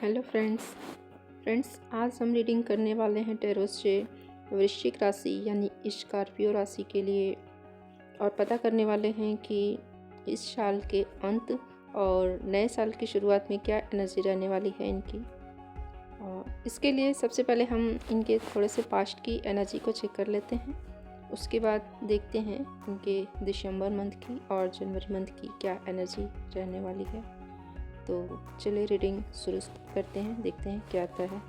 Hello friends आज हम reading करने वाले हैं टैरो से वृश्चिक राशि यानी स्कॉर्पियो राशि के लिए और पता करने वाले हैं कि इस साल के अंत और नए साल की शुरुआत में क्या एनर्जी रहने वाली है इनकी। और इसके लिए सबसे पहले हम इनके थोड़े से पास्ट की एनर्जी को चेक कर लेते हैं। उसके बाद देखते हैं इनके दिसंबर मंथ की और जनवरी मंथ की क्या एनर्जी रहने वाली है। तो चलिए रीडिंग शुरू करते हैं, देखते हैं क्या आता है।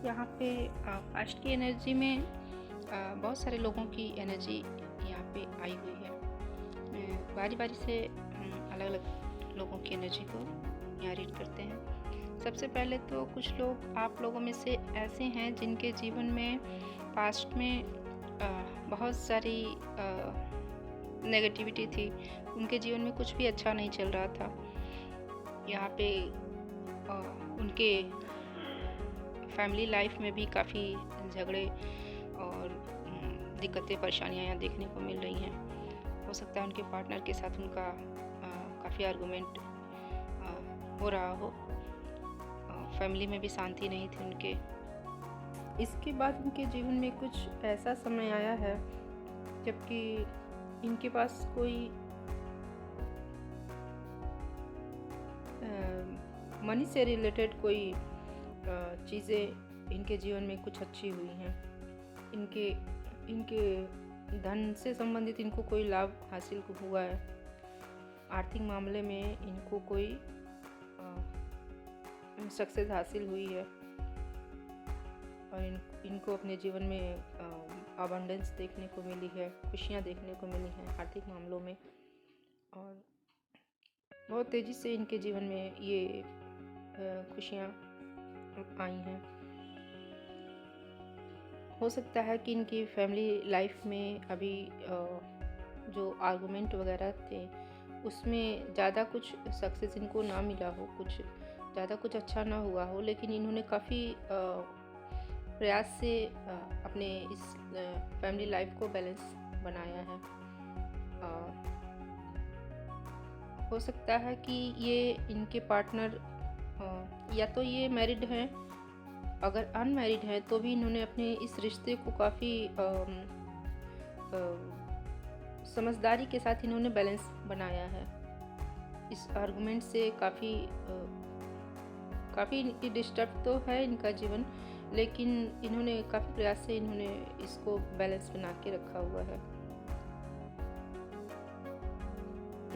यहाँ पे पास्ट की एनर्जी में बहुत सारे लोगों की एनर्जी यहाँ पे आई हुई है। बारी बारी से अलग अलग लोगों की एनर्जी को यहाँ रीड करते हैं। सबसे पहले तो कुछ लोग आप लोगों में से ऐसे हैं जिनके जीवन में पास्ट में बहुत सारी नेगेटिविटी थी, उनके जीवन में कुछ भी अच्छा नहीं चल रहा था। यहाँ पे उनके फैमिली लाइफ में भी काफ़ी झगड़े और दिक्कतें परेशानियाँ यहाँ देखने को मिल रही हैं। हो सकता है उनके पार्टनर के साथ उनका काफ़ी आर्गूमेंट हो रहा हो। फैमिली में भी शांति नहीं थी उनके। इसके बाद उनके जीवन में कुछ ऐसा समय आया है जबकि इनके पास कोई मनी से रिलेटेड कोई चीज़ें इनके जीवन में कुछ अच्छी हुई हैं। इनके धन से संबंधित इनको कोई लाभ हासिल हुआ है। आर्थिक मामले में इनको कोई सक्सेस हासिल हुई है और इनको अपने जीवन में अबंडेंस देखने को मिली है, खुशियाँ देखने को मिली हैं आर्थिक मामलों में। और बहुत तेज़ी से इनके जीवन में ये खुशियाँ आई हैं। हो सकता है कि इनकी फैमिली लाइफ में अभी जो आर्गुमेंट वगैरह थे उसमें ज़्यादा कुछ सक्सेस इनको ना मिला हो, कुछ ज़्यादा कुछ अच्छा ना हुआ हो, लेकिन इन्होंने काफ़ी प्रयास से अपने इस फैमिली लाइफ को बैलेंस बनाया है। हो सकता है कि ये इनके पार्टनर या तो ये मैरिड हैं, अगर अनमैरिड हैं तो भी इन्होंने अपने इस रिश्ते को काफ़ी समझदारी के साथ इन्होंने बैलेंस बनाया है। इस आर्गुमेंट से काफ़ी डिस्टर्ब तो है इनका जीवन, लेकिन इन्होंने काफ़ी प्रयास से इन्होंने इसको बैलेंस बना के रखा हुआ है।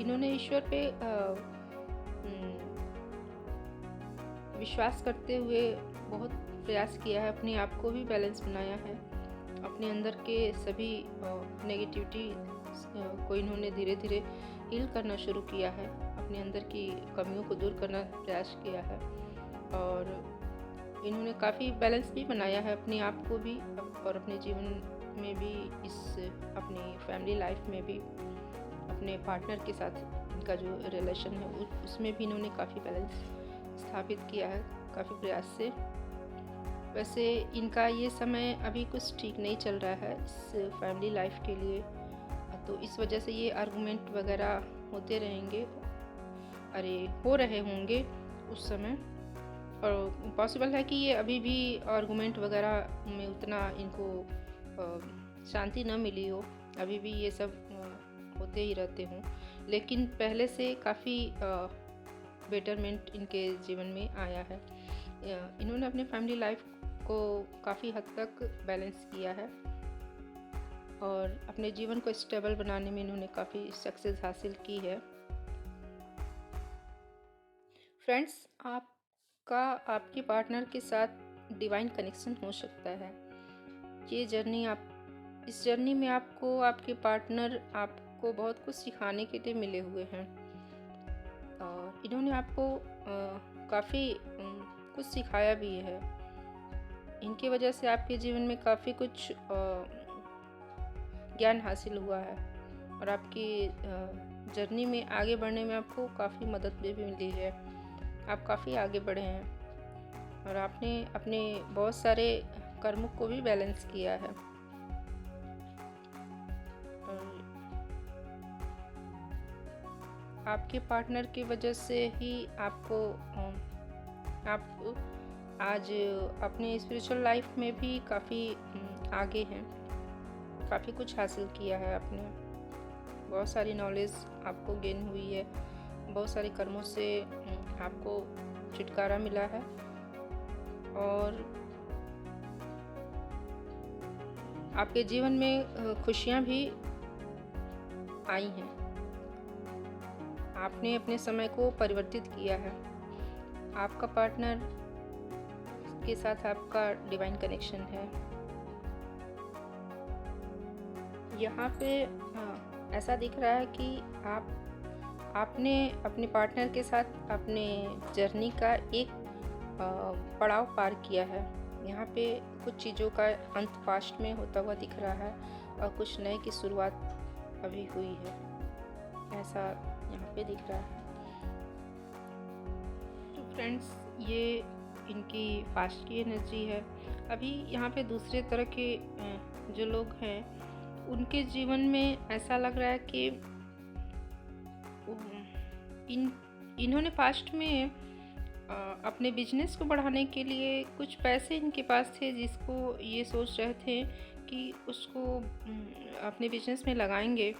इन्होंने ईश्वर पे विश्वास करते हुए बहुत प्रयास किया है, अपने आप को भी बैलेंस बनाया है। अपने अंदर के सभी नेगेटिविटी को इन्होंने धीरे धीरे हील करना शुरू किया है, अपने अंदर की कमियों को दूर करना प्रयास किया है और इन्होंने काफ़ी बैलेंस भी बनाया है अपने आप को भी और अपने जीवन में भी, इस अपनी फैमिली लाइफ में भी, अपने पार्टनर के साथ इनका जो रिलेशन है उसमें भी इन्होंने काफ़ी बैलेंस स्थापित किया है काफ़ी प्रयास से। वैसे इनका ये समय अभी कुछ ठीक नहीं चल रहा है इस फैमिली लाइफ के लिए, तो इस वजह से ये आर्गुमेंट वगैरह होते रहेंगे, हो रहे होंगे उस समय। और पॉसिबल है कि ये अभी भी आर्गुमेंट वगैरह में उतना इनको शांति न मिली हो, अभी भी ये सब होते ही रहते हों, लेकिन पहले से काफ़ी बेटरमेंट इनके जीवन में आया है। इन्होंने अपने फैमिली लाइफ को काफ़ी हद तक बैलेंस किया है और अपने जीवन को स्टेबल बनाने में इन्होंने काफ़ी सक्सेस हासिल की है। फ्रेंड्स, आपके पार्टनर के साथ डिवाइन कनेक्शन हो सकता है। इस जर्नी में आपको आपके पार्टनर आपको बहुत कुछ सिखाने के लिए मिले हुए हैं और इन्होंने आपको काफ़ी कुछ सिखाया भी है। इनकी वजह से आपके जीवन में काफ़ी कुछ ज्ञान हासिल हुआ है और आपकी जर्नी में आगे बढ़ने में आपको काफ़ी मदद भी मिली है। आप काफ़ी आगे बढ़े हैं और आपने अपने बहुत सारे कर्मों को भी बैलेंस किया है। और आपके पार्टनर की वजह से ही आप आज अपने स्पिरिचुअल लाइफ में भी काफ़ी आगे हैं। काफ़ी कुछ हासिल किया है आपने, बहुत सारी नॉलेज आपको गेन हुई है, बहुत सारे कर्मों से आपको छुटकारा मिला है और आपके जीवन में खुशियाँ भी आई हैं। आपने अपने समय को परिवर्तित किया है। आपका पार्टनर के साथ आपका डिवाइन कनेक्शन है। यहाँ पे ऐसा दिख रहा है कि आपने अपने पार्टनर के साथ अपने जर्नी का एक पड़ाव पार किया है। यहाँ पे कुछ चीज़ों का अंत पास्ट में होता हुआ दिख रहा है और कुछ नए की शुरुआत अभी हुई है, ऐसा यहाँ पे दिख रहा है। तो फ्रेंड्स, ये इनकी पास्ट की एनर्जी है। अभी यहाँ पे दूसरे तरह के जो लोग हैं उनके जीवन में ऐसा लग रहा है कि इन्होंने पास्ट में अपने बिजनेस को बढ़ाने के लिए कुछ पैसे इनके पास थे, जिसको ये सोच रहे थे कि उसको अपने बिजनेस में लगाएंगे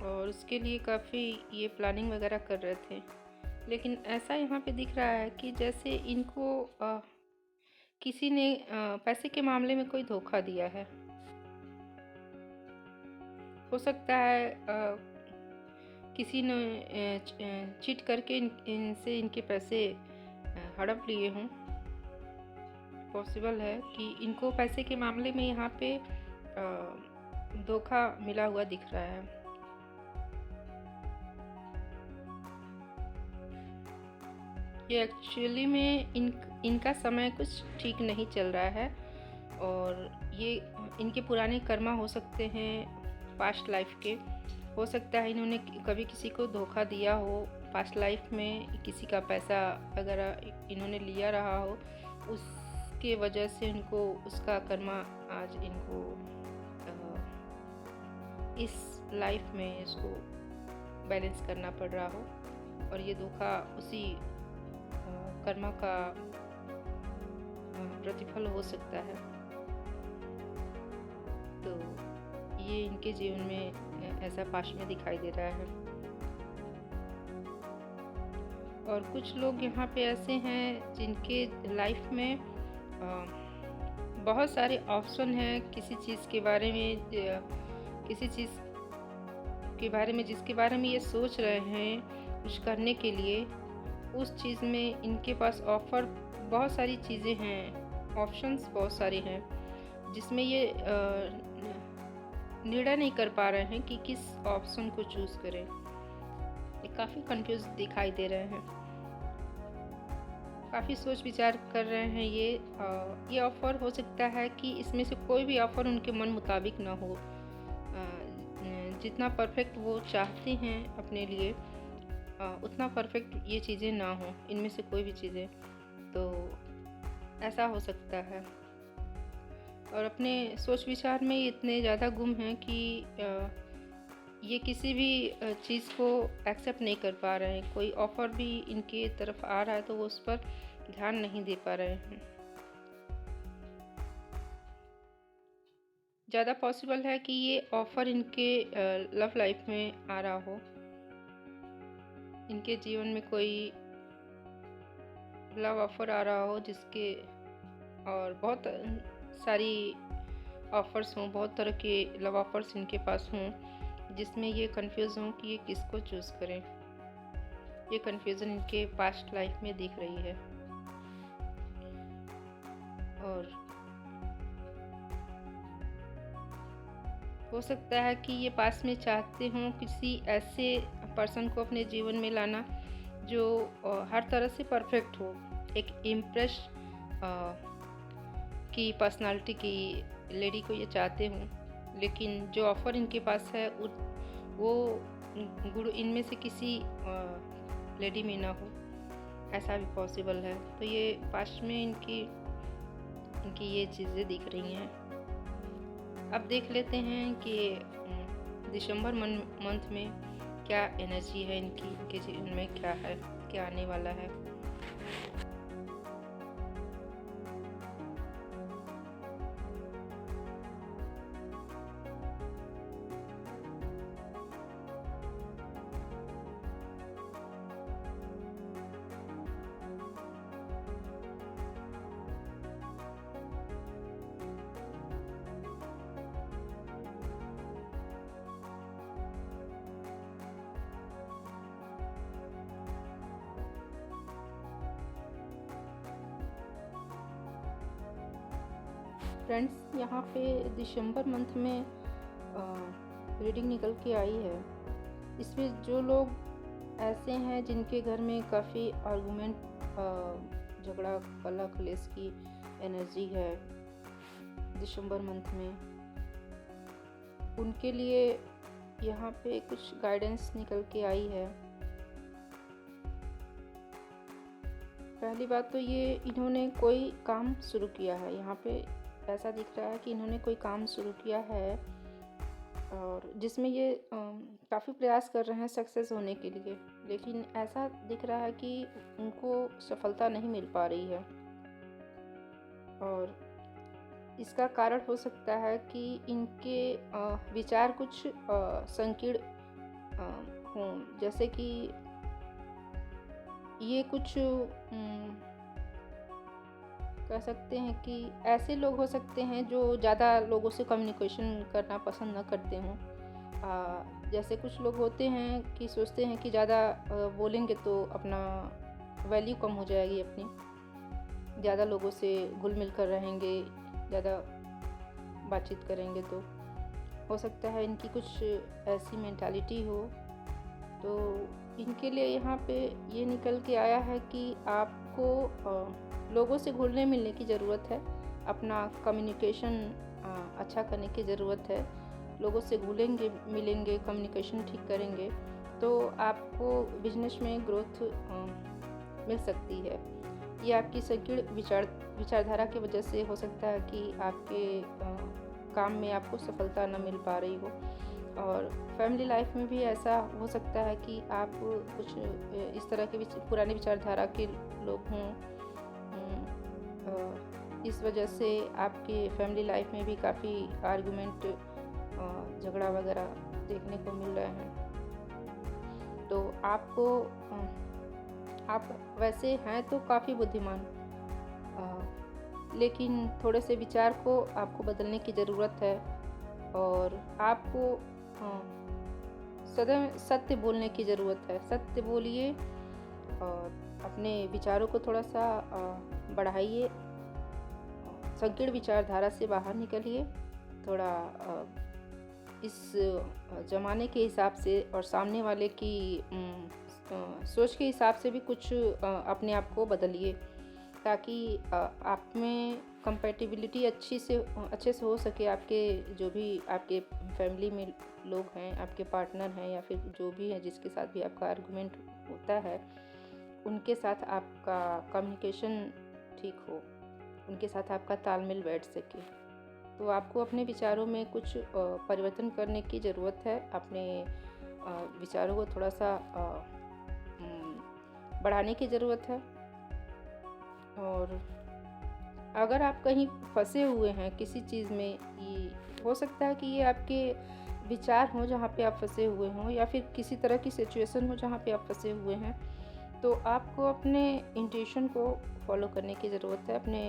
और उसके लिए काफ़ी ये प्लानिंग वगैरह कर रहे थे। लेकिन ऐसा यहाँ पे दिख रहा है कि जैसे इनको किसी ने पैसे के मामले में कोई धोखा दिया है। हो सकता है किसी ने चीट करके इनसे इनके पैसे हड़प लिए हों। पॉसिबल है कि इनको पैसे के मामले में यहाँ पे धोखा मिला हुआ दिख रहा है। ये एक्चुअली में इनका समय कुछ ठीक नहीं चल रहा है और ये इनके पुराने कर्मा हो सकते हैं पास्ट लाइफ के। हो सकता है इन्होंने कभी किसी को धोखा दिया हो पास्ट लाइफ में, किसी का पैसा वगैरह इन्होंने लिया रहा हो, उसके वजह से इनको उसका कर्मा आज इनको इस लाइफ में इसको बैलेंस करना पड़ रहा हो और ये धोखा उसी कर्मा का प्रतिफल हो सकता है। तो ये इनके जीवन में ऐसा पास्ट में दिखाई दे रहा है। और कुछ लोग यहाँ पे ऐसे हैं जिनके लाइफ में बहुत सारे ऑप्शन हैं किसी चीज़ के बारे में, जिसके बारे में ये सोच रहे हैं कुछ करने के लिए। उस चीज़ में इनके पास ऑफ़र बहुत सारी चीज़ें हैं, ऑप्शंस बहुत सारे हैं, जिसमें ये निर्णय नहीं कर पा रहे हैं कि किस ऑप्शन को चूज़ करें। ये काफ़ी कंफ्यूज दिखाई दे रहे हैं, काफ़ी सोच विचार कर रहे हैं। ये ऑफ़र हो सकता है कि इसमें से कोई भी ऑफ़र उनके मन मुताबिक ना हो। जितना परफेक्ट वो चाहते हैं अपने लिए उतना परफेक्ट ये चीज़ें ना हो, इनमें से कोई भी चीज़ें, तो ऐसा हो सकता है। और अपने सोच विचार में इतने ज़्यादा गुम हैं कि ये किसी भी चीज़ को एक्सेप्ट नहीं कर पा रहे हैं। कोई ऑफ़र भी इनके तरफ आ रहा है तो वो उस पर ध्यान नहीं दे पा रहे हैं। ज़्यादा पॉसिबल है कि ये ऑफ़र इनके लव लाइफ में आ रहा हो। इनके जीवन में कोई लव ऑफ़र आ रहा हो जिसके और बहुत सारी ऑफ़र्स हों, बहुत तरह के लव ऑफ़र्स इनके पास हों, जिसमें ये कंफ्यूज हों कि ये किसको चूज़ करें। ये कंफ्यूजन इनके पास्ट लाइफ में दिख रही है। और हो सकता है कि ये पास में चाहते हों किसी ऐसे पर्सन को अपने जीवन में लाना जो हर तरह से परफेक्ट हो, एक इम्प्रेस की पर्सनालिटी की लेडी को ये चाहते हों। लेकिन जो ऑफ़र इनके पास है वो गुरु इनमें से किसी लेडी में ना हो, ऐसा भी पॉसिबल है। तो ये पास्ट में इनकी इनकी ये चीज़ें दिख रही हैं। अब देख लेते हैं कि दिसंबर मंथ में क्या एनर्जी है इनके जीवन में, क्या है, क्या आने वाला है। फ्रेंड्स, यहाँ पे दिसंबर मंथ में रीडिंग निकल के आई है। इसमें जो लोग ऐसे हैं जिनके घर में काफ़ी आर्गूमेंट, झगड़ा, कलह क्लेश की एनर्जी है दिसंबर मंथ में, उनके लिए यहाँ पे कुछ गाइडेंस निकल के आई है। पहली बात तो ये, इन्होंने कोई काम शुरू किया है। यहाँ पे ऐसा दिख रहा है कि इन्होंने कोई काम शुरू किया है और जिसमें ये काफ़ी प्रयास कर रहे हैं सक्सेस होने के लिए, लेकिन ऐसा दिख रहा है कि उनको सफलता नहीं मिल पा रही है। और इसका कारण हो सकता है कि इनके विचार कुछ संकीर्ण हों, जैसे कि ये कुछ कह सकते हैं कि ऐसे लोग हो सकते हैं जो ज़्यादा लोगों से कम्युनिकेशन करना पसंद न करते हों। जैसे कुछ लोग होते हैं कि सोचते हैं कि ज़्यादा बोलेंगे तो अपना वैल्यू कम हो जाएगी अपनी, ज़्यादा लोगों से घुल मिल कर रहेंगे, ज़्यादा बातचीत करेंगे तो हो सकता है इनकी कुछ ऐसी मेंटालिटी हो। तो इनके लिए यहाँ पे ये निकल के आया है कि आपको लोगों से घुलने मिलने की ज़रूरत है, अपना कम्युनिकेशन अच्छा करने की ज़रूरत है। लोगों से घुलेंगे मिलेंगे, कम्युनिकेशन ठीक करेंगे तो आपको बिजनेस में ग्रोथ मिल सकती है। ये आपकी संकीर्ण विचारधारा की वजह से हो सकता है कि आपके काम में आपको सफलता न मिल पा रही हो। और फैमिली लाइफ में भी ऐसा हो सकता है कि आप कुछ इस तरह के पुरानी विचारधारा के लोग हों, इस वजह से आपके फैमिली लाइफ में भी काफ़ी आर्गुमेंट, झगड़ा वगैरह देखने को मिल रहे हैं। तो आप वैसे हैं तो काफ़ी बुद्धिमान, लेकिन थोड़े से विचार को आपको बदलने की ज़रूरत है और आपको सदैव सत्य बोलने की ज़रूरत है। सत्य बोलिए और अपने विचारों को थोड़ा सा बढ़ाइए, संकीर्ण विचारधारा से बाहर निकलिए, थोड़ा इस ज़माने के हिसाब से और सामने वाले की सोच के हिसाब से भी कुछ अपने आप को बदलिए, ताकि आप में कंपैटिबिलिटी अच्छे से हो सके। आपके जो भी आपके फैमिली में लोग हैं, आपके पार्टनर हैं या फिर जो भी हैं जिसके साथ भी आपका आर्गुमेंट होता है, उनके साथ आपका कम्युनिकेशन ठीक हो, उनके साथ आपका तालमेल बैठ सके। तो आपको अपने विचारों में कुछ परिवर्तन करने की ज़रूरत है। अपने विचारों को थोड़ा सा बढ़ाने की ज़रूरत है। और अगर आप कहीं फंसे हुए हैं किसी चीज़ में, ये हो सकता है कि ये आपके विचार हों जहाँ पे आप फंसे हुए हों, या फिर किसी तरह की सिचुएशन हो जहाँ पे आप फंसे हुए हैं, तो आपको अपने इंट्यूशन को फॉलो करने की ज़रूरत है। अपने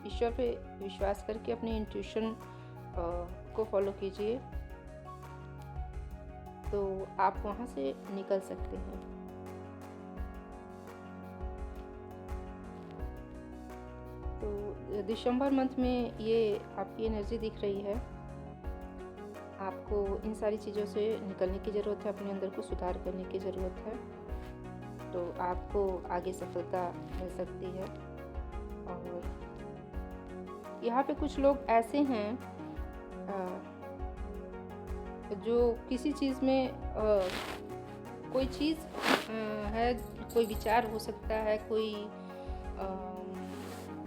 ईश्वर पे विश्वास करके अपने इंट्यूशन को फॉलो कीजिए, तो आप वहाँ से निकल सकते हैं। तो दिसंबर मंथ में ये आपकी एनर्जी दिख रही है। आपको इन सारी चीज़ों से निकलने की ज़रूरत है, अपने अंदर को सुधार करने की ज़रूरत है, तो आपको आगे सफलता मिल सकती है। और यहाँ पे कुछ लोग ऐसे हैं जो किसी चीज़ में कोई चीज़ है, कोई विचार हो सकता है, कोई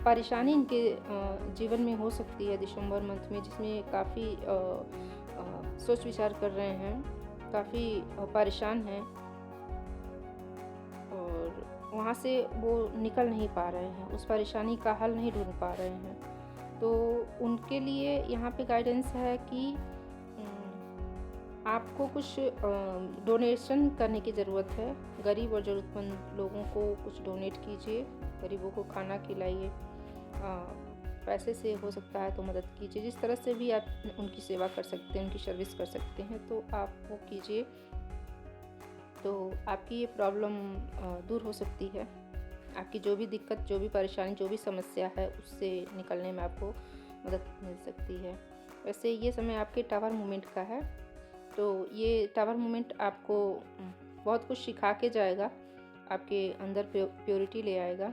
परेशानी इनके जीवन में हो सकती है दिसंबर मंथ में, जिसमें काफ़ी सोच विचार कर रहे हैं, काफ़ी परेशान हैं और वहाँ से वो निकल नहीं पा रहे हैं, उस परेशानी का हल नहीं ढूंढ पा रहे हैं। तो उनके लिए यहाँ पे गाइडेंस है कि आपको कुछ डोनेशन करने की ज़रूरत है। गरीब और ज़रूरतमंद लोगों को कुछ डोनेट कीजिए, गरीबों को खाना खिलाइए, पैसे से हो सकता है तो मदद कीजिए। जिस तरह से भी आप उनकी सेवा कर सकते हैं, उनकी सर्विस कर सकते हैं, तो आप वो कीजिए। तो आपकी ये प्रॉब्लम दूर हो सकती है। आपकी जो भी दिक्कत, जो भी परेशानी, जो भी समस्या है, उससे निकलने में आपको मदद मिल सकती है। वैसे ये समय आपके टावर मूवमेंट का है, तो ये टावर मूवमेंट आपको बहुत कुछ सिखा के जाएगा, आपके अंदर प्योरिटी ले आएगा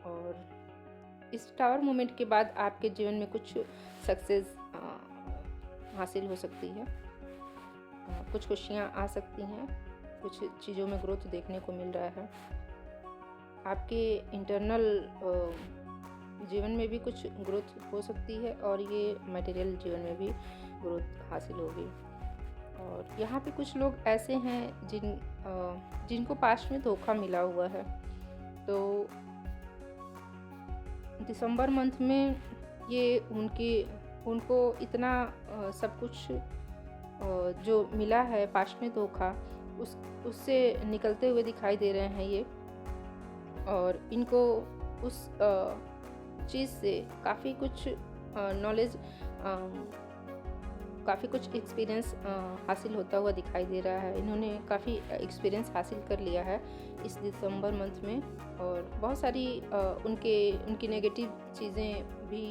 और इस टावर मूवमेंट के बाद आपके जीवन में कुछ सक्सेस हासिल हो सकती है, कुछ खुशियाँ आ सकती हैं, कुछ चीज़ों में ग्रोथ देखने को मिल रहा है। आपके इंटरनल जीवन में भी कुछ ग्रोथ हो सकती है और ये मटेरियल जीवन में भी ग्रोथ हासिल होगी। और यहाँ पे कुछ लोग ऐसे हैं जिनको पास्ट में धोखा मिला हुआ है, तो दिसंबर मंथ में ये उनको इतना सब कुछ जो मिला है पास्ट में धोखा, उससे निकलते हुए दिखाई दे रहे हैं ये, और इनको उस चीज़ से काफ़ी कुछ नॉलेज, काफ़ी कुछ एक्सपीरियंस हासिल होता हुआ दिखाई दे रहा है। इन्होंने काफ़ी एक्सपीरियंस हासिल कर लिया है इस दिसंबर मंथ में, और बहुत सारी उनकी नेगेटिव चीज़ें भी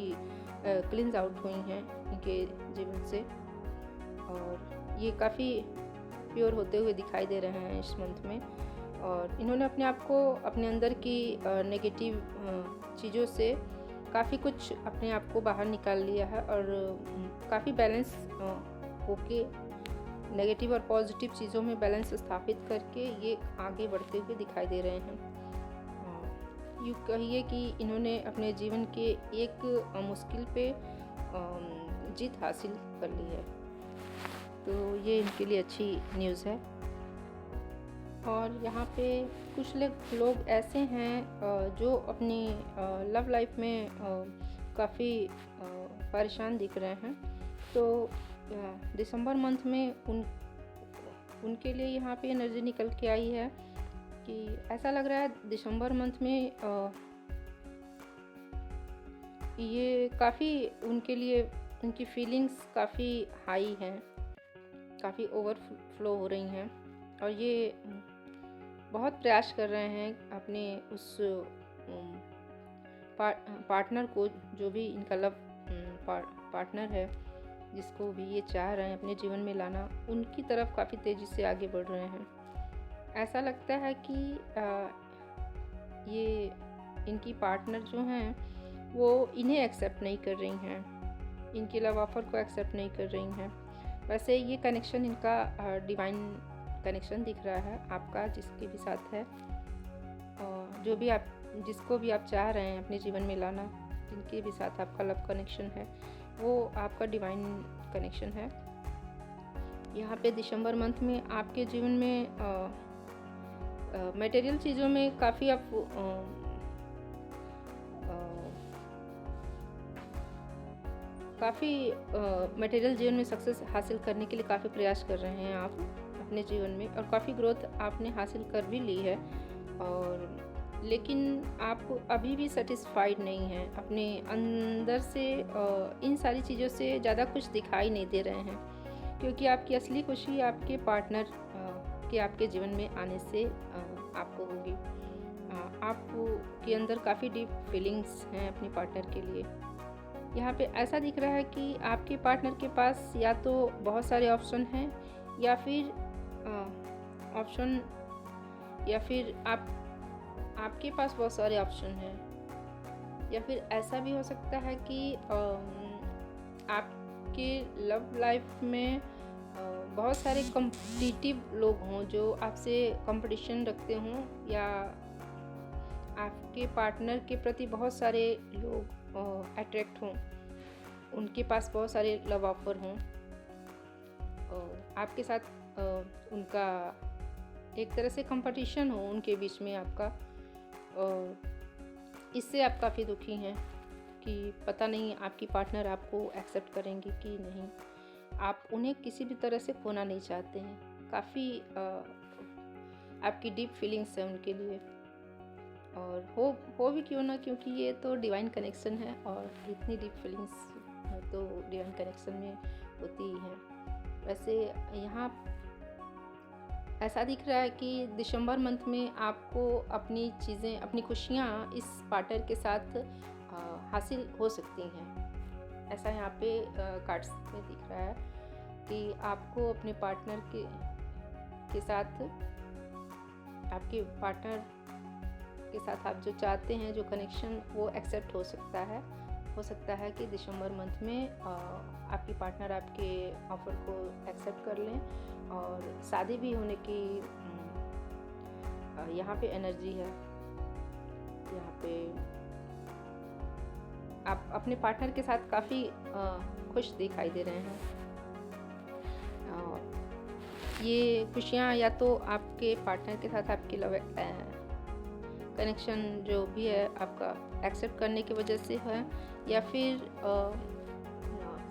क्लींस आउट हुई हैं इनके जीवन से, और ये काफ़ी प्योर होते हुए दिखाई दे रहे हैं इस मंथ में। और इन्होंने अपने आप को अपने अंदर की नेगेटिव चीज़ों से काफ़ी कुछ अपने आप को बाहर निकाल लिया है, और काफ़ी बैलेंस होके नेगेटिव और पॉजिटिव चीज़ों में बैलेंस स्थापित करके ये आगे बढ़ते हुए दिखाई दे रहे हैं। यूँ कहिए कि इन्होंने अपने जीवन के एक मुश्किल पे जीत हासिल कर ली है, तो ये इनके लिए अच्छी न्यूज़ है। और यहाँ पे कुछ लोग ऐसे हैं जो अपनी लव लाइफ में काफ़ी परेशान दिख रहे हैं, तो दिसंबर मंथ में उनके लिए यहाँ पे एनर्जी निकल के आई है कि ऐसा लग रहा है दिसंबर मंथ में ये काफ़ी उनके लिए, उनकी फीलिंग्स काफ़ी हाई हैं, काफ़ी ओवरफ्लो हो रही हैं, और ये बहुत प्रयास कर रहे हैं अपने उस पार्टनर को, जो भी इनका लव पार्टनर है, जिसको भी ये चाह रहे हैं अपने जीवन में लाना, उनकी तरफ काफ़ी तेज़ी से आगे बढ़ रहे हैं। ऐसा लगता है कि ये इनकी पार्टनर जो हैं वो इन्हें एक्सेप्ट नहीं कर रही हैं, इनके लव ऑफर को एक्सेप्ट नहीं कर रही हैं। वैसे ये कनेक्शन इनका डिवाइन कनेक्शन दिख रहा है आपका, जिसके भी साथ है, और जो भी आप, जिसको भी आप चाह रहे हैं अपने जीवन में लाना, जिनके भी साथ आपका लव कनेक्शन है, वो आपका डिवाइन कनेक्शन है। यहाँ पे दिसंबर मंथ में आपके जीवन में मटेरियल चीज़ों में काफ़ी आप काफ़ी मटेरियल जीवन में सक्सेस हासिल करने के लिए काफ़ी प्रयास कर रहे हैं आप अपने जीवन में, और काफ़ी ग्रोथ आपने हासिल कर भी ली है, और लेकिन आप अभी भी सेटिस्फाइड नहीं हैं अपने अंदर से। इन सारी चीज़ों से ज़्यादा कुछ दिखाई नहीं दे रहे हैं, क्योंकि आपकी असली खुशी आपके पार्टनर के आपके जीवन में आने से आपको होगी। आपके अंदर काफ़ी डीप फीलिंग्स हैं अपने पार्टनर के लिए। यहाँ पे ऐसा दिख रहा है कि आपके पार्टनर के पास या तो बहुत सारे ऑप्शन हैं, या फिर आपके पास बहुत सारे ऑप्शन हैं, या फिर ऐसा भी हो सकता है कि आपके लव लाइफ में बहुत सारे कॉम्पिटिटिव लोग हों जो आपसे कंपटीशन रखते हों, या आपके पार्टनर के प्रति बहुत सारे लोग अट्रैक्ट हों, उनके पास बहुत सारे लव ऑफर हों और आपके साथ उनका एक तरह से कंपटीशन हो उनके बीच में आपका, और इससे आप काफ़ी दुखी हैं कि पता नहीं आपकी पार्टनर आपको एक्सेप्ट करेंगी कि नहीं। आप उन्हें किसी भी तरह से खोना नहीं चाहते हैं। काफ़ी आपकी डीप फीलिंग्स है उनके लिए, और हो भी क्यों ना, क्योंकि ये तो डिवाइन कनेक्शन है और इतनी डीप फीलिंग्स तो डिवाइन कनेक्शन में होती ही है। वैसे यहाँ ऐसा दिख रहा है कि दिसंबर मंथ में आपको अपनी चीज़ें, अपनी खुशियाँ इस पार्टनर के साथ हासिल हो सकती हैं। ऐसा यहाँ पे कार्ड्स में दिख रहा है कि आपको अपने पार्टनर के साथ, आपके पार्टनर के साथ आप जो चाहते हैं, जो कनेक्शन, वो एक्सेप्ट हो सकता है। हो सकता है कि दिसंबर मंथ में आपकी पार्टनर आपके ऑफ़र को एक्सेप्ट कर लें और शादी भी होने की यहाँ पे एनर्जी है। यहाँ पे आप अपने पार्टनर के साथ काफ़ी खुश दिखाई दे रहे हैं। ये खुशियाँ या तो आपके पार्टनर के साथ आपकी लव कनेक्शन जो भी है आपका एक्सेप्ट करने की वजह से है, या फिर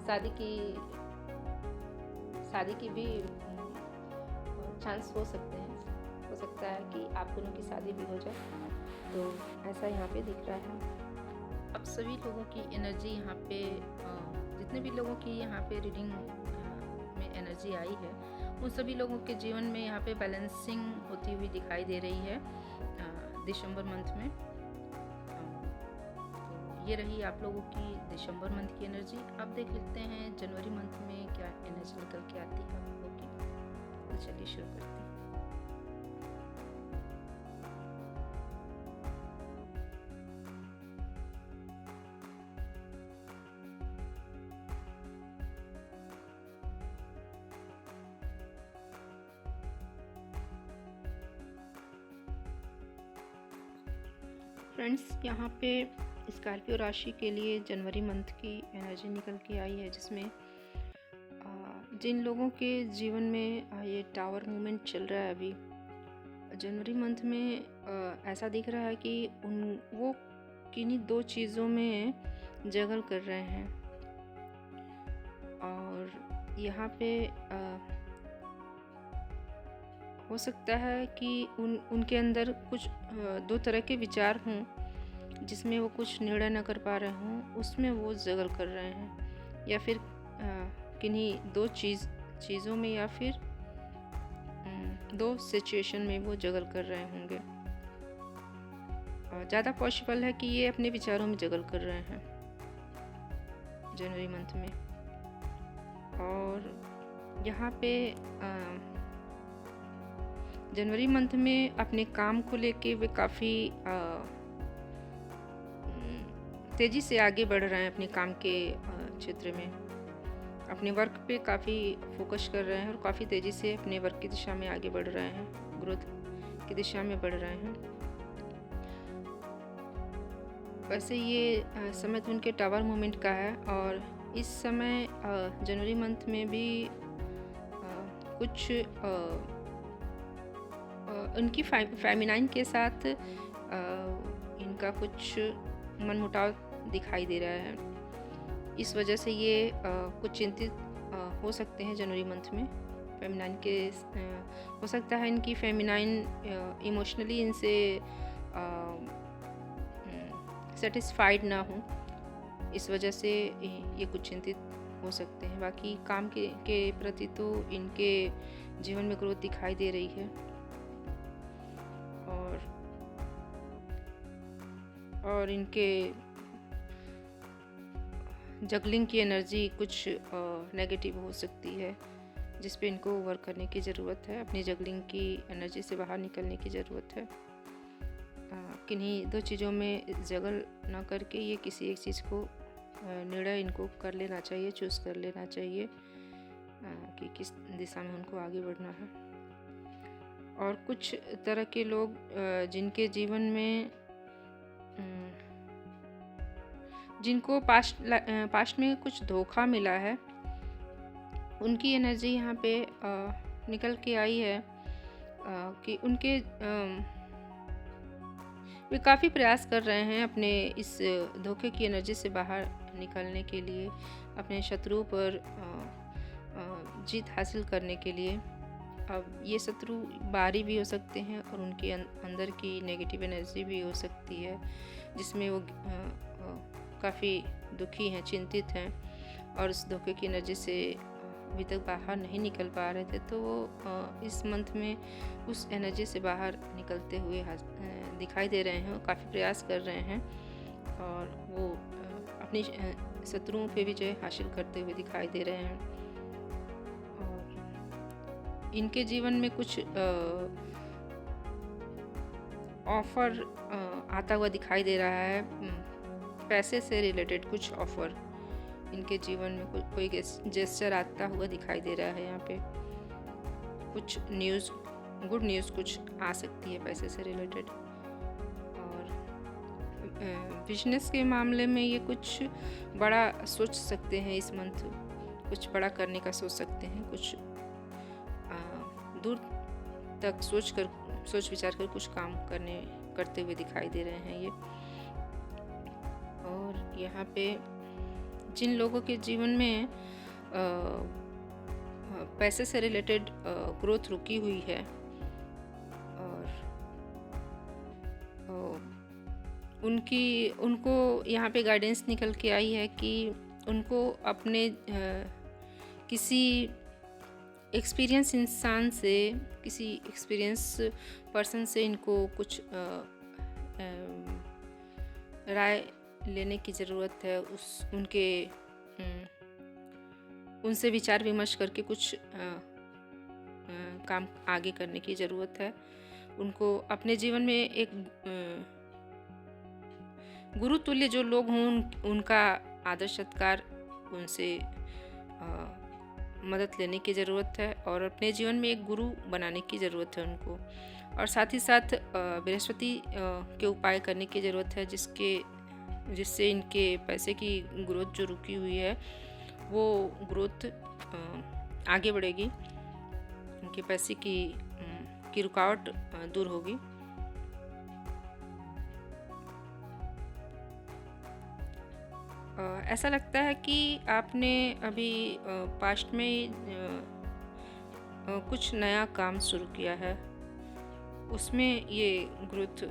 शादी की भी चांस हो सकते हैं। हो सकता है कि आप दोनों की शादी भी हो जाए, तो ऐसा यहाँ पे दिख रहा है। अब सभी लोगों की एनर्जी यहाँ पे, जितने भी लोगों की यहाँ पे रीडिंग में एनर्जी आई है, उन सभी लोगों के जीवन में यहाँ पे बैलेंसिंग होती हुई दिखाई दे रही है दिसंबर मंथ में। तो ये रही आप लोगों की दिसंबर मंथ की एनर्जी। अब देख लेते हैं जनवरी मंथ में क्या एनर्जी निकल के आती है आप लोगों की। तो चलिए शुरू करते हैं। फ्रेंड्स, यहाँ पे स्कॉर्पियो राशि के लिए जनवरी मंथ की एनर्जी निकल के आई है, जिसमें जिन लोगों के जीवन में ये टावर मूवमेंट चल रहा है अभी जनवरी मंथ में, ऐसा दिख रहा है कि वो किन्हीं दो चीज़ों में जगल कर रहे हैं। और यहाँ पे हो सकता है कि उनके अंदर कुछ दो तरह के विचार हों, जिसमें वो कुछ निर्णय न कर पा रहे हों, उसमें वो जगल कर रहे हैं, या फिर किन्हीं दो चीज़ों में, या फिर दो सिचुएशन में वो जगल कर रहे होंगे। ज़्यादा पॉसिबल है कि ये अपने विचारों में जगल कर रहे हैं जनवरी मंथ में। और यहाँ पे जनवरी मंथ में अपने काम को लेके वे काफ़ी तेज़ी से आगे बढ़ रहे हैं अपने काम के क्षेत्र में। अपने वर्क पे काफ़ी फोकस कर रहे हैं और काफ़ी तेज़ी से अपने वर्क की दिशा में आगे बढ़ रहे हैं, ग्रोथ की दिशा में बढ़ रहे हैं। वैसे ये समय तो उनके टावर मूवमेंट का है, और इस समय जनवरी मंथ में भी कुछ उनकी फेमिनाइन के साथ इनका कुछ मनमुटाव दिखाई दे रहा है। इस वजह से ये कुछ चिंतित हो सकते हैं जनवरी मंथ में। फेमिनाइन के हो सकता है इनकी फेमिनाइन इमोशनली इनसे सेटिस्फाइड ना हो, इस वजह से ये कुछ चिंतित हो सकते हैं। बाकी काम के प्रति तो इनके जीवन में ग्रोथ दिखाई दे रही है, और इनके जगलिंग की एनर्जी कुछ नेगेटिव हो सकती है, जिस पे इनको वर्क करने की ज़रूरत है। अपनी जगलिंग की एनर्जी से बाहर निकलने की ज़रूरत है। किन्हीं दो चीज़ों में जगल ना करके ये किसी एक चीज़ को निर्णय इनको कर लेना चाहिए, चूज़ कर लेना चाहिए। कि किस दिशा में उनको आगे बढ़ना है। और कुछ तरह के लोग जिनके जीवन में जिनको पास्ट में कुछ धोखा मिला है, उनकी एनर्जी यहाँ पे निकल के आई है कि उनके वे काफ़ी प्रयास कर रहे हैं अपने इस धोखे की एनर्जी से बाहर निकलने के लिए, अपने शत्रु पर जीत हासिल करने के लिए। अब ये शत्रु बाहरी भी हो सकते हैं और उनके अंदर की नेगेटिव एनर्जी भी हो सकती है, जिसमें वो काफ़ी दुखी हैं, चिंतित हैं और उस धोखे की एनर्जी से अभी तक बाहर नहीं निकल पा रहे थे। तो वो इस मंथ में उस एनर्जी से बाहर निकलते हुए दिखाई दे रहे हैं, काफ़ी प्रयास कर रहे हैं और वो अपनी शत्रुओं पे भी विजय हासिल करते हुए दिखाई दे रहे हैं। और इनके जीवन में कुछ ऑफर आता हुआ दिखाई दे रहा है, पैसे से रिलेटेड कुछ ऑफर इनके जीवन में कोई जेस्चर आता हुआ दिखाई दे रहा है। यहाँ पे कुछ न्यूज़, गुड न्यूज़ कुछ आ सकती है पैसे से रिलेटेड। और बिजनेस के मामले में ये कुछ बड़ा सोच सकते हैं, इस मंथ कुछ बड़ा करने का सोच सकते हैं, कुछ दूर तक सोच विचार कर कुछ काम करते हुए दिखाई दे रहे हैं ये। और यहाँ पे जिन लोगों के जीवन में पैसे से रिलेटेड ग्रोथ रुकी हुई है और उनको यहाँ पे गाइडेंस निकल के आई है कि उनको अपने किसी एक्सपीरियंस इंसान से, किसी एक्सपीरियंस पर्सन से इनको कुछ राय लेने की ज़रूरत है। उनसे विचार विमर्श करके कुछ काम आगे करने की ज़रूरत है। उनको अपने जीवन में एक गुरु तुल्य जो लोग हों उनका आदर सत्कार, उनसे मदद लेने की ज़रूरत है और अपने जीवन में एक गुरु बनाने की ज़रूरत है उनको। और साथ ही साथ बृहस्पति के उपाय करने की ज़रूरत है, जिससे इनके पैसे की ग्रोथ जो रुकी हुई है वो ग्रोथ आगे बढ़ेगी, इनके पैसे की रुकावट दूर होगी। ऐसा लगता है कि आपने अभी पास्ट में कुछ नया काम शुरू किया है, उसमें ये ग्रोथ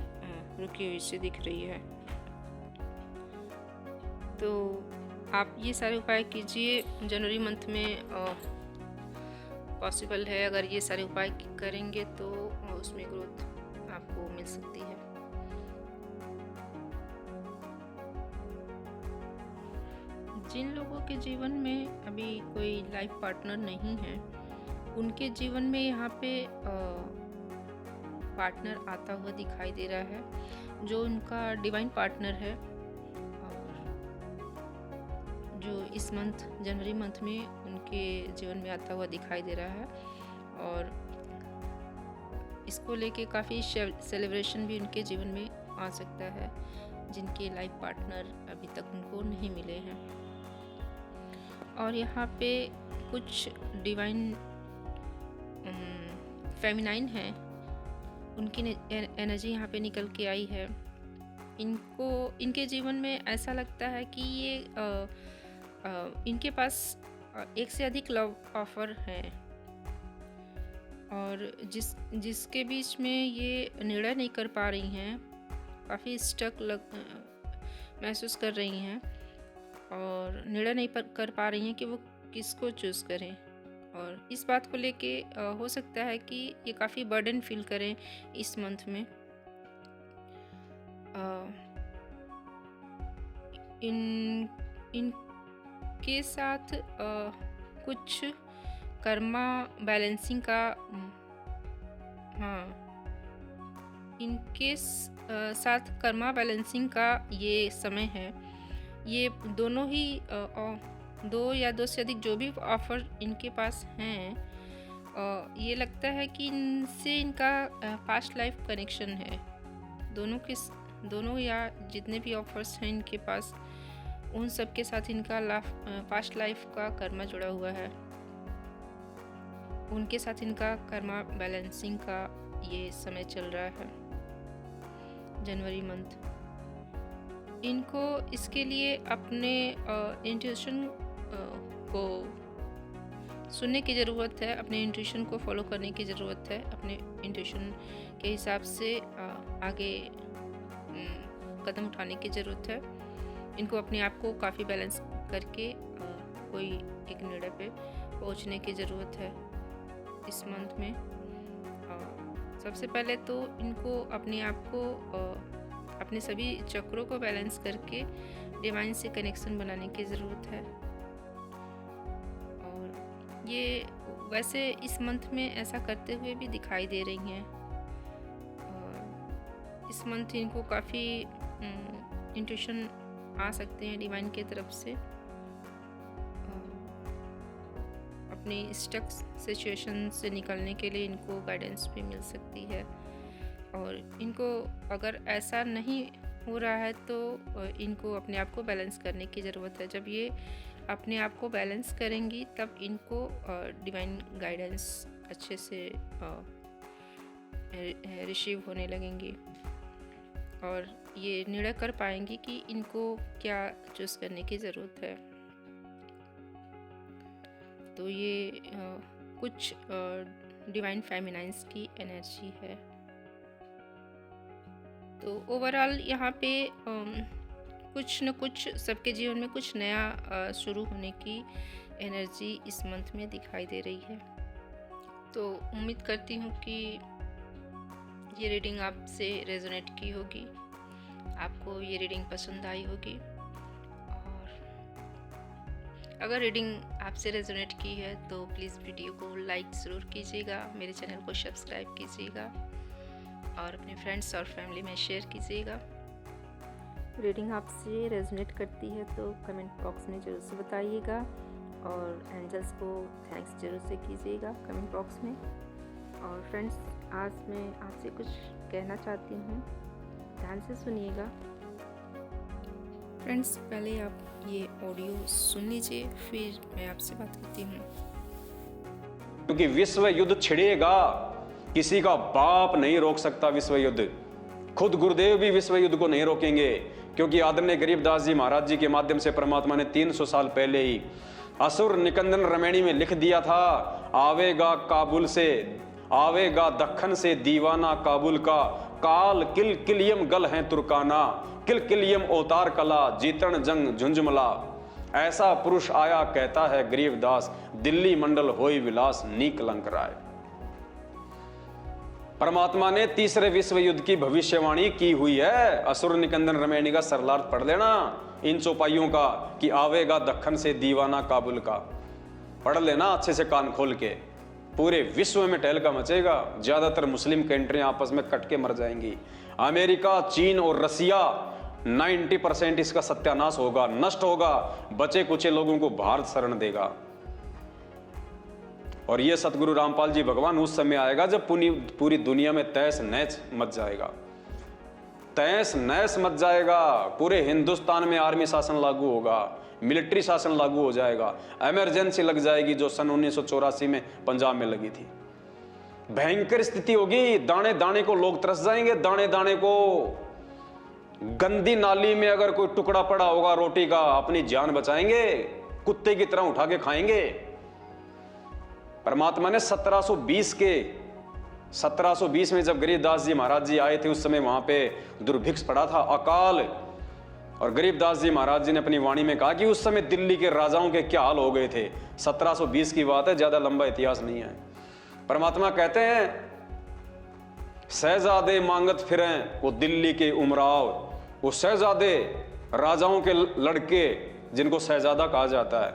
रुकी हुई से दिख रही है। तो आप ये सारे उपाय कीजिए, जनवरी मंथ में पॉसिबल है। अगर ये सारे उपाय करेंगे तो उसमें ग्रोथ आपको मिल सकती है। जिन लोगों के जीवन में अभी कोई लाइफ पार्टनर नहीं है, उनके जीवन में यहाँ पे पार्टनर आता हुआ दिखाई दे रहा है, जो उनका डिवाइन पार्टनर है, जो इस मंथ जनवरी मंथ में उनके जीवन में आता हुआ दिखाई दे रहा है। और इसको लेके काफ़ी सेलिब्रेशन भी उनके जीवन में आ सकता है, जिनके लाइफ पार्टनर अभी तक उनको नहीं मिले हैं। और यहाँ पे कुछ डिवाइन फेमिनाइन है, उनकी एनर्जी यहाँ पे निकल के आई है। इनके जीवन में ऐसा लगता है कि ये इनके पास एक से अधिक लव ऑफर है और जिसके बीच में ये निर्णय नहीं कर पा रही हैं, काफ़ी स्टक महसूस कर रही हैं और निर्णय नहीं कर पा रही हैं कि वो किसको चूज़ करें। और इस बात को लेके हो सकता है कि ये काफ़ी बर्डन फील करें इस मंथ में। इनके साथ कुछ कर्मा बैलेंसिंग का, इनके साथ कर्मा बैलेंसिंग का ये समय है। ये दोनों ही 2 या 2 से अधिक जो भी ऑफ़र इनके पास हैं, ये लगता है कि इनसे इनका पास्ट लाइफ कनेक्शन है। दोनों या जितने भी ऑफ़र्स हैं इनके पास, उन सब के साथ इनका पास्ट लाइफ का कर्मा जुड़ा हुआ है। उनके साथ इनका कर्मा बैलेंसिंग का ये समय चल रहा है, जनवरी मंथ। इनको इसके लिए अपने इंट्यूशन को सुनने की ज़रूरत है, अपने इंट्यूशन को फॉलो करने की ज़रूरत है। अपने इंट्यूशन के हिसाब से आगे कदम उठाने की ज़रूरत है। इनको अपने आप को काफ़ी बैलेंस करके कोई एक निर्णय पे पहुंचने की ज़रूरत है इस मंथ में। सबसे पहले तो इनको अपने आप को अपने सभी चक्रों को बैलेंस करके डिवाइन से कनेक्शन बनाने की ज़रूरत है। और ये वैसे इस मंथ में ऐसा करते हुए भी दिखाई दे रही हैं। इस मंथ इनको काफ़ी इंट्यूशन आ सकते हैं डिवाइन की तरफ से। अपनी स्टक सिचुएशन से निकलने के लिए इनको गाइडेंस भी मिल सकती है। और इनको अगर ऐसा नहीं हो रहा है तो इनको अपने आप को बैलेंस करने की ज़रूरत है। जब ये अपने आप को बैलेंस करेंगी तब इनको डिवाइन गाइडेंस अच्छे से रिसीव होने लगेंगी और ये निर्णय कर पाएंगी कि इनको क्या चूज़ करने की ज़रूरत है। तो ये कुछ डिवाइन फेमिनाइंस की एनर्जी है। तो ओवरऑल यहाँ पे कुछ न कुछ सबके जीवन में कुछ नया शुरू होने की एनर्जी इस मंथ में दिखाई दे रही है। तो उम्मीद करती हूँ कि ये रीडिंग आपसे रेजोनेट की होगी, आपको ये रीडिंग पसंद आई होगी। और अगर रीडिंग आपसे रेजोनेट की है तो प्लीज़ वीडियो को लाइक ज़रूर कीजिएगा, मेरे चैनल को सब्सक्राइब कीजिएगा और अपने फ्रेंड्स और फैमिली में शेयर कीजिएगा। रीडिंग आपसे रेजोनेट करती है तो कमेंट बॉक्स में ज़रूर से बताइएगा और एंजल्स को थैंक्स ज़रूर से कीजिएगा कमेंट बॉक्स में। और फ्रेंड्स, आज मैं आपसे कुछ कहना चाहती हूँ, ध्यान से सुनिएगा। फ्रेंड्स, पहले आप ये ऑडियो सुन लीजिए, फिर मैं आपसे बात करती हूँ। क्योंकि विश्व युद्ध छिड़ेगा, किसी का बाप नहीं रोक सकता विश्व युद्ध। खुद गुरुदेव भी विश्व युद्ध को नहीं रोकेंगे, क्योंकि आदरणीय गरीबदास जी महाराज जी के माध्यम से परमात्मा ने 300 साल पहले ही असुर निकंदन रमैणी में लिख दिया था, आवेगा काबुल से, आवेगा दक्खन से दीवाना काबुल का, काल किल किलियम गल है तुर्काना, किल किलियम अवतार कला, जीतन जंग झुंझुमला। ऐसा पुरुष आया कहता है गरीबदास, दिल्ली मंडल होई विलास नी कलंक राय। परमात्मा ने तीसरे विश्व युद्ध की भविष्यवाणी की हुई है। असुर निकंदन रमैणी का सरलार्थ पढ़ लेना इन चौपाइयों का, कि आवेगा दक्खन से दीवाना काबुल का। पढ़ लेना अच्छे से कान खोल के। पूरे विश्व में टहलका मचेगा, ज्यादातर मुस्लिम कंट्रियां आपस में कट के मर जाएंगी। अमेरिका, चीन और रसिया 90% इसका सत्यानाश होगा, नष्ट होगा। बचे कुचे लोगों को भारत शरण देगा। और ये सतगुरु रामपाल जी भगवान उस समय आएगा जब पूरी दुनिया में तहस नहस मच जाएगा, तहस नहस मच जाएगा। पूरे हिंदुस्तान में आर्मी शासन लागू होगा, मिलिट्री शासन लागू हो जाएगा, इमरजेंसी लग जाएगी जो सन 1984 में पंजाब में लगी थी। भयंकर स्थिति होगी, दाने दाने को लोग तरस जाएंगे, दाने दाने को। गंदी नाली में अगर कोई टुकड़ा पड़ा होगा रोटी का, अपनी जान बचाएंगे, कुत्ते की तरह उठा के खाएंगे। परमात्मा ने 1720 में जब गरीबदास जी महाराज जी आए थे, उस समय वहां पे दुर्भिक्ष पड़ा था, अकाल। और गरीबदास जी महाराज जी ने अपनी वाणी में कहा कि उस समय दिल्ली के राजाओं के क्या हाल हो गए थे। 1720 की बात है, ज्यादा लंबा इतिहास नहीं है। परमात्मा कहते हैं, शहजादे मांगत फिरें वो दिल्ली के उमराव। वो शहजादे, राजाओं के लड़के जिनको शहजादा कहा जाता है,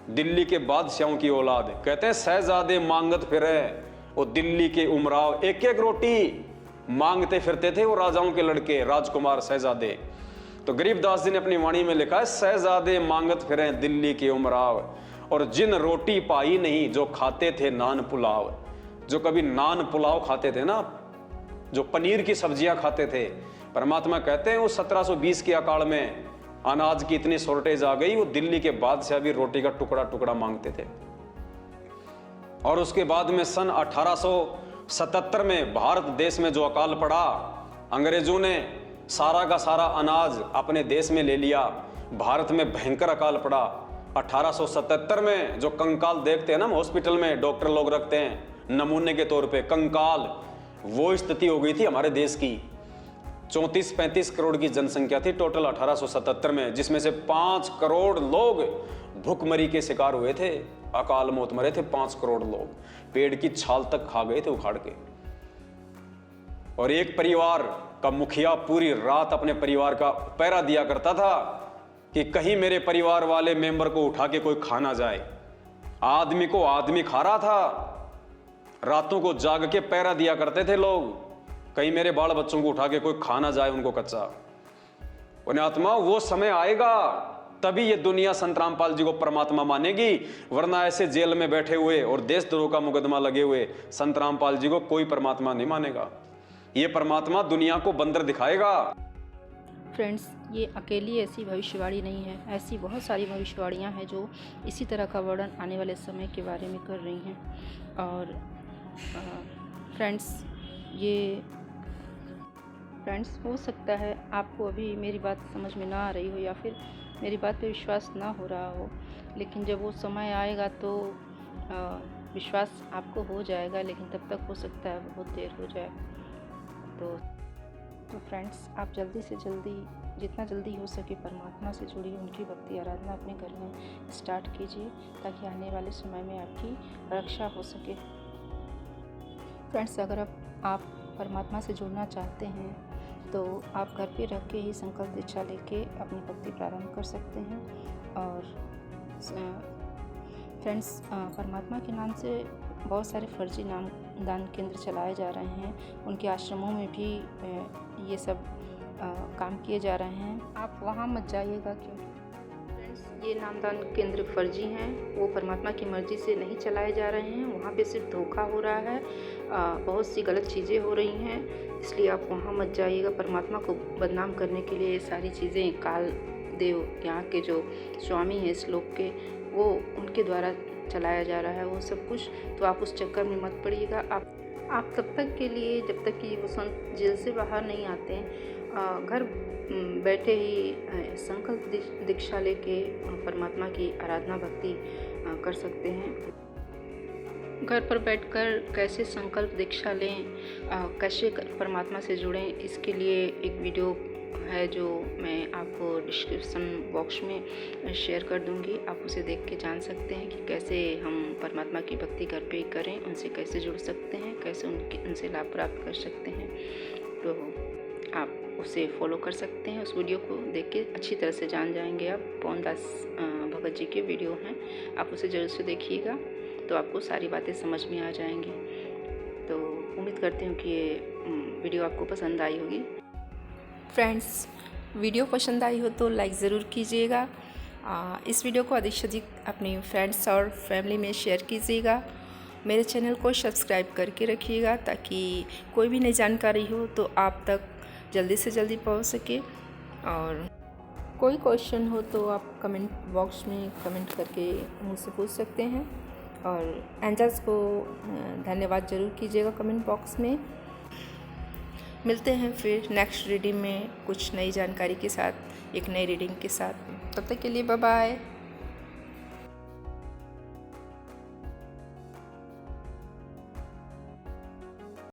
दिल्ली के बादशाहों की औलाद, कहते हैं शहजादे मांगत फिरे वो दिल्ली के उमराव। एक एक रोटी मांगते फिरते थे वो राजाओं के लड़के, राजकुमार, शहजादे। तो गरीबदास जी ने अपनी वाणी में लिखा है, शहजादे मांगत फिरे दिल्ली के उमराव, और जिन रोटी पाई नहीं जो खाते थे नान पुलाव। जो कभी नान पुलाव खाते थे ना, जो पनीर की सब्जियां खाते थे, परमात्मा कहते हैं वो 1720 के अकाल में अनाज की इतनी शॉर्टेज आ गई, वो दिल्ली के बादशाह भी रोटी का टुकड़ा टुकड़ा मांगते थे। और उसके बाद में सन 1877 में भारत देश में जो अकाल पड़ा, अंग्रेजों ने सारा का सारा अनाज अपने देश में ले लिया, भारत में भयंकर अकाल पड़ा। 1877 में जो कंकाल देखते हैं ना हॉस्पिटल में, डॉक्टर लोग रखते हैं नमूने के तौर पे कंकाल, वो स्थिति हो गई थी हमारे देश की। 34-35 करोड़ की जनसंख्या थी टोटल 1877 में, जिसमें से 5 करोड़ लोग भूखमरी के शिकार हुए थे, अकाल मौत मरे थे 5 करोड़ लोग, पेड़ की छाल तक खा गए थे उखाड़ के। और एक परिवार का मुखिया पूरी रात अपने परिवार का पहरा दिया करता था कि कहीं मेरे परिवार वाले मेंबर को उठा के कोई खा ना जाए। आदमी को आदमी खा रहा था, रातों को जाग के पहरा दिया करते थे लोग, कहीं मेरे बाल बच्चों को उठा के कोई खा ना जाए उनको कच्चा। उन्हें आत्मा वो समय आएगा तभी ये दुनिया संत रामपाल जी को परमात्मा मानेगी, वरना ऐसे जेल में बैठे हुए और देशद्रोह का मुकदमा लगे हुए संत रामपाल जी को कोई परमात्मा नहीं मानेगा। ये परमात्मा दुनिया को बंदर दिखाएगा। फ्रेंड्स, ये अकेली ऐसी भविष्यवाणी नहीं है, ऐसी बहुत सारी भविष्यवाणियाँ हैं जो इसी तरह का वर्णन आने वाले समय के बारे में कर रही हैं। और फ्रेंड्स हो सकता है आपको अभी मेरी बात समझ में ना आ रही हो या फिर मेरी बात पे विश्वास ना हो रहा हो, लेकिन जब वो समय आएगा तो विश्वास आपको हो जाएगा, लेकिन तब तक हो सकता है बहुत देर हो जाए। तो फ्रेंड्स, आप जल्दी से जल्दी, जितना जल्दी हो सके परमात्मा से जुड़िए, उनकी भक्ति आराधना अपने घर में स्टार्ट कीजिए, ताकि आने वाले समय में आपकी रक्षा हो सके। फ्रेंड्स, अगर आप परमात्मा से जुड़ना चाहते हैं तो आप घर पे रह के ही संकल्प दीक्षा लेके अपनी भक्ति प्रारंभ कर सकते हैं। और फ्रेंड्स, परमात्मा के नाम से बहुत सारे फर्जी दान केंद्र चलाए जा रहे हैं, उनके आश्रमों में भी ये सब काम किए जा रहे हैं। आप वहाँ मत जाइएगा, क्योंकि फ्रेंड्स ये नामदान केंद्र फर्जी हैं, वो परमात्मा की मर्ज़ी से नहीं चलाए जा रहे हैं। वहाँ पे सिर्फ धोखा हो रहा है, बहुत सी गलत चीज़ें हो रही हैं, इसलिए आप वहाँ मत जाइएगा। परमात्मा को बदनाम करने के लिए ये सारी चीज़ें काल देव यहाँ के जो स्वामी हैं इस लोक के, वो उनके द्वारा चलाया जा रहा है वो सब कुछ। तो आप उस चक्कर में मत पड़िएगा। आप तब तक के लिए, जब तक कि वो संत जेल से बाहर नहीं आते हैं, घर बैठे ही संकल्प दीक्षा लेके परमात्मा की आराधना भक्ति कर सकते हैं। घर पर बैठकर कैसे संकल्प दीक्षा लें, कैसे परमात्मा से जुड़ें, इसके लिए एक वीडियो है जो मैं आपको डिस्क्रिप्शन बॉक्स में शेयर कर दूंगी। आप उसे देख के जान सकते हैं कि कैसे हम परमात्मा की भक्ति घर पे करें, उनसे कैसे जुड़ सकते हैं, कैसे उनसे लाभ प्राप्त कर सकते हैं। तो आप उसे फॉलो कर सकते हैं। उस वीडियो को देख के अच्छी तरह से जान जाएंगे आप। पवनदास भगत जी के वीडियो हैं, आप उसे जरूर से देखिएगा, तो आपको सारी बातें समझ में आ जाएंगी। तो उम्मीद करती हूँ कि ये वीडियो आपको पसंद आई होगी। फ्रेंड्स, वीडियो पसंद आई हो तो लाइक ज़रूर कीजिएगा। इस वीडियो को अधिक से अधिक अपनी फ्रेंड्स और फैमिली में शेयर कीजिएगा। मेरे चैनल को सब्सक्राइब करके रखिएगा, ताकि कोई भी नई जानकारी हो तो आप तक जल्दी से जल्दी पहुंच सके। और कोई क्वेश्चन हो तो आप कमेंट बॉक्स में कमेंट करके मुझसे पूछ सकते हैं। और एंजल्स को धन्यवाद ज़रूर कीजिएगा कमेंट बॉक्स में। मिलते हैं फिर नेक्स्ट रीडिंग में कुछ नई जानकारी के साथ, एक नई रीडिंग के साथ। तब तक के लिए बाय बाय।